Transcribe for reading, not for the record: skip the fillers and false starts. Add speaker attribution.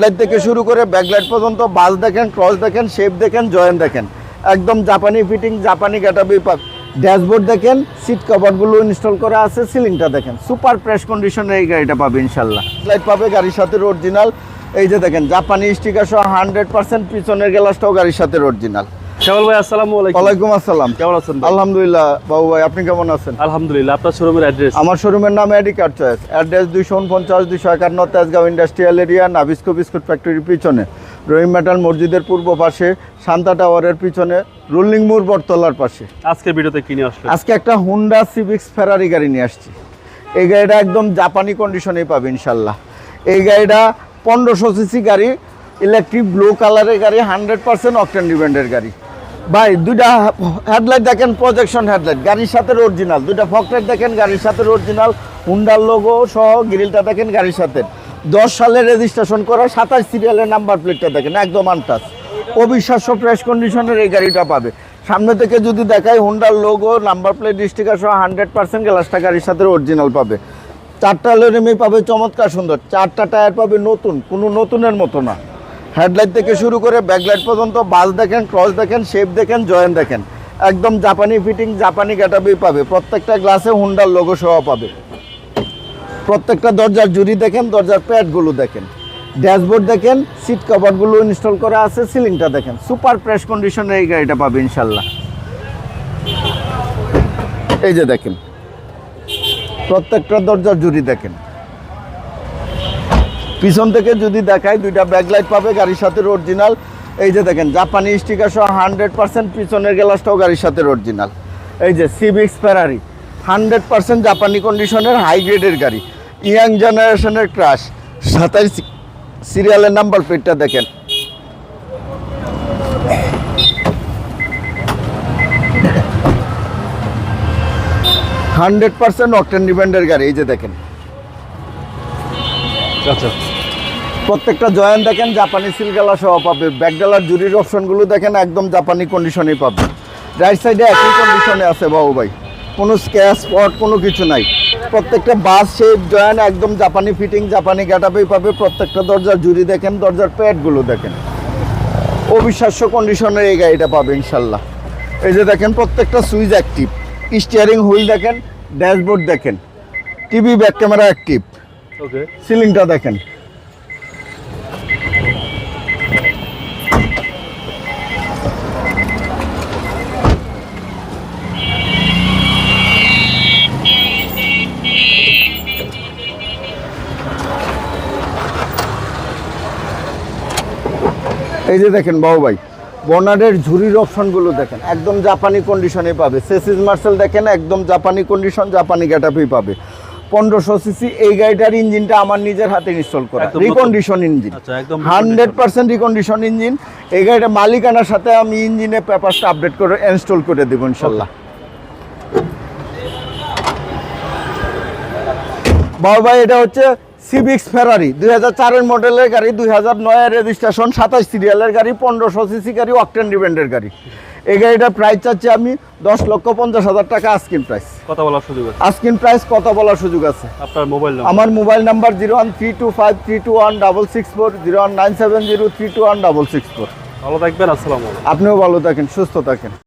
Speaker 1: Light থেকে শুরু করে ব্যাকলাইট পর্যন্ত বাস দেখেন, ক্রস দেখেন, শেপ দেখেন, জয়েন্ট দেখেন, একদম জাপানি ফিটিং, জাপানি গেটআপে পাবেন। ড্যাশবোর্ড দেখেন, সিট কভারগুলো ইনস্টল করা আছে, সিলিংটা দেখেন, সুপার ফ্রেশ কন্ডিশনে এই গাড়িটা পাবে ইনশাল্লাহ। লাইট পাবে গাড়ির সাথে অরিজিনাল, এই যে দেখেন জাপানি স্টিকার সহ 100% পিছনের গ্লাসটাও গাড়ির সাথে অরিজিনাল।
Speaker 2: শাওয়াল ভাই আসসালামু আলাইকুম।
Speaker 1: ওয়ালাইকুম আসসালাম।
Speaker 2: কেমন আছেন ভাই?
Speaker 1: আলহামদুলিল্লাহ বাবু ভাই, আপনি কেমন আছেন?
Speaker 2: আলহামদুলিল্লাহ। আপনার শোরুমের অ্যাড্রেস?
Speaker 1: আমার শোরুমের নাম এডিকার choice, address 249-251 Tejgaon industrial area, Nabisco biscuit ফ্যাক্টরির পিছনে, রহিম মেটাল মসজিদের পূর্ব পাশে, শান্তা টাওয়ারের পিছনে, রোলিং মুর বটতলার পাশে।
Speaker 2: আজকের ভিডিওতে কি নিয়ে আসলেন?
Speaker 1: আজকে একটা হুন্ডা সিভিক্স ফেরারি গাড়ি নিয়ে আসছি। এই গাড়িটা একদম জাপানি কন্ডিশনেই পাবে ইনশাল্লাহ। এই গাড়িটা 1500 সিসি গাড়ি, ইলেকট্রিক ব্লু কালারের গাড়ি, 100% অকটেন ডিপেন্ডের গাড়ি। ভাই দুইটা হেডলাইট দেখেন, প্রজেকশন হেডলাইট গাড়ির সাথে অরিজিনাল, দুইটা ফকলাইট দেখেন গাড়ির সাথে অরিজিনাল, হুন্ডার লোগো সহ গ্রিলটা দেখেন গাড়ির সাথে, 10 সালের রেজিস্ট্রেশন করা, 27 সিরিয়ালের নাম্বার প্লেটটা দেখেন একদম আনটাচ, অবিশ্বাস্য ফ্রেশ কন্ডিশনের এই গাড়িটা পাবে। সামনে থেকে যদি দেখায় হুন্ডার লোগো, নাম্বার প্লেট, স্টিকার সহ 100% গ্লাসটা গাড়ির সাথে অরিজিনাল পাবে। 4টা এলএমই পাবে চমৎকার সুন্দর, 4টা টায়ার পাবে নতুন, কোনো নতুনের মতো না। হেডলাইট থেকে শুরু করে ব্যাকলাইট পর্যন্ত বাস দেখেন, ক্রস দেখেন, শেপ দেখেন, জয়েন্ট দেখেন, একদম জাপানি ফিটিং, জাপানি গেটআপেই পাবে। প্রত্যেকটা গ্লাসে হুন্ডার লোগো সহ পাবে। প্রত্যেকটা দরজার জুড়ি দেখেন, দরজার প্যাডগুলো দেখেন, ড্যাশবোর্ড দেখেন, সিট কভারগুলো ইনস্টল করা আছে, সিলিংটা দেখেন, সুপার ফ্রেশ কন্ডিশনে এই গাড়িটা পাবে ইনশাল্লাহ। এই যে দেখেন প্রত্যেকটা দরজার জুড়ি দেখেন। পিছন থেকে যদি দেখায় দুইটা ব্যাকলাইট পাবে গাড়ির সাথে অরিজিনাল, এই যে দেখেন জাপানি স্টিকার সহ 100% পিছনের গ্লাসটাও গাড়ির সাথে অরিজিনাল। এই যে সিভিক্স ফেরারি 100% জাপানি কন্ডিশনের হাই গ্রেডের গাড়ি, ইয়াং জেনারেশনের ক্রাশ, 27 সিরিয়ালের নাম্বার প্লেটটা দেখেন। হান্ড্রেড পার্সেন্ট অকটেন ডিপেন্ডের গাড়ি, এই যে দেখেন।
Speaker 2: আচ্ছা,
Speaker 1: প্রত্যেকটা জয়েন্ট দেখেন জাপানি সিলগালা সহ পাবে। ব্যাকডালার জুরির অপশনগুলো দেখেন একদম জাপানি কন্ডিশনেই পাবে। রাইট সাইডে একই কন্ডিশনে আছে বাবু ভাই, কোনো স্ক্র্যাচ স্পট কোনো কিছু নাই। প্রত্যেকটা বাস শেপ জয়েন্ট একদম জাপানি ফিটিং, জাপানি গেটআপেই পাবে। প্রত্যেকটা দরজার জুরি দেখেন, দরজার প্যাডগুলো দেখেন, অবিশ্বাস্য কন্ডিশনের এই গাড়িটা পাবে ইনশাল্লাহ। এই যে দেখেন প্রত্যেকটা সুইচ অ্যাক্টিভ, স্টিয়ারিং হুইল দেখেন, ড্যাশবোর্ড দেখেন, টিভি ব্যাক ক্যামেরা অ্যাক্টিভ,
Speaker 2: ওকে,
Speaker 1: সিলিংটা দেখেন। এই যে দেখেন বাবু ভাই বর্নারের ঝুরির অপশনগুলো দেখেন একদম জাপানি কন্ডিশনে পাবে। সেসিস মার্সেল দেখেন একদম জাপানি কন্ডিশন, জাপানি গেটআপেই পাবে। 1500 সিসি এই গাড়িটার ইঞ্জিনটা আমার নিজের হাতে ইনস্টল করা, রিকন্ডিশন ইঞ্জিন, 100% রিকন্ডিশন ইঞ্জিন। এই গাড়িটা মালিকানার সাথে আমি ইঞ্জিনের পেপারসটা আপডেট করে ইনস্টল করে দেবো ইনশাল্লাহ। বাবু ভাই এটা হচ্ছে সিভিক্স ফেরারি 2004-এর মডেলের গাড়ি, 2009-এর রেজিস্ট্রেশন, 27 সিরিয়ালের গাড়ি, 1500 সিসি গাড়ি, অকটেন ডিপেন্ডের গাড়ি। এই গাড়িটার প্রাইস চাচ্ছি আমি 10,50,000 টাকা আস্কিন প্রাইস।
Speaker 2: কথা বলার সুযোগ আছে?
Speaker 1: আস্কিন প্রাইস কথা বলার সুযোগ আছে।
Speaker 2: আপনার মোবাইল নাম্বার?
Speaker 1: আমার মোবাইল নাম্বার 01325321664, 01970321664।
Speaker 2: ভালো থাকবেন, আসসালামু আলাইকুম।
Speaker 1: আপনিও ভালো থাকেন, সুস্থ থাকেন।